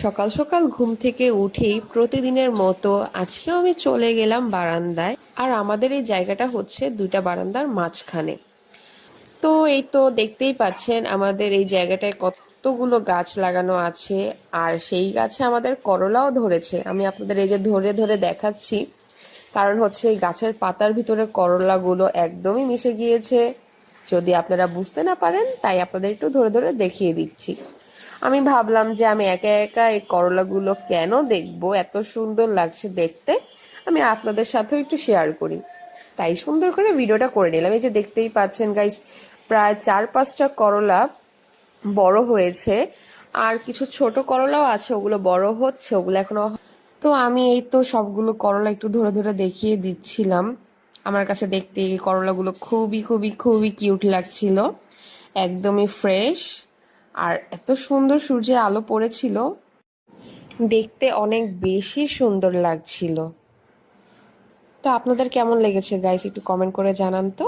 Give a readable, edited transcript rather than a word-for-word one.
সকাল সকাল ঘুম থেকে উঠেই প্রতিদিনের মতো আজকেও আমি চলে গেলাম বারান্দায়। আর আমাদের এই জায়গাটা হচ্ছে দুইটা বারান্দার মাঝখানে। তো এই তো দেখতেই পাচ্ছেন আমাদের এই জায়গাটায় কতগুলো গাছ লাগানো আছে। আর সেই গাছে আমাদের করলাও ধরেছে। আমি আপনাদের এই যে ধরে ধরে দেখাচ্ছি, কারণ হচ্ছে এই গাছের পাতার ভিতরে করলাগুলো একদমই মিশে গিয়েছে। যদি আপনারা বুঝতে না পারেন তাই আপনাদের একটু ধরে ধরে দেখিয়ে দিচ্ছি। আমি ভাবলাম যে আমি একা একা এই করলাগুলো কেন দেখবো, এত সুন্দর লাগছে দেখতে, আমি আপনাদের সাথেও একটু শেয়ার করি। তাই সুন্দর করে ভিডিওটা করে নিলাম। এই যে দেখতেই পাচ্ছেন গাইস, প্রায় 4-5টা করলা বড় হয়েছে। আর কিছু ছোট করলাও আছে, ওগুলো বড় হচ্ছে, ওগুলো এখনো। তো আমি এই তো সবগুলো করলা একটু ধরে ধরে দেখিয়ে দিচ্ছিলাম। আমার কাছে দেখতে এই করলাগুলো খুবই খুবই খুবই কিউট লাগছিল, একদমই ফ্রেশ। আর এত সুন্দর সূর্যের আলো পড়েছিল, দেখতে অনেক বেশি সুন্দর লাগছিল। তো আপনাদের কেমন লেগেছে গাইস, একটু কমেন্ট করে জানান তো।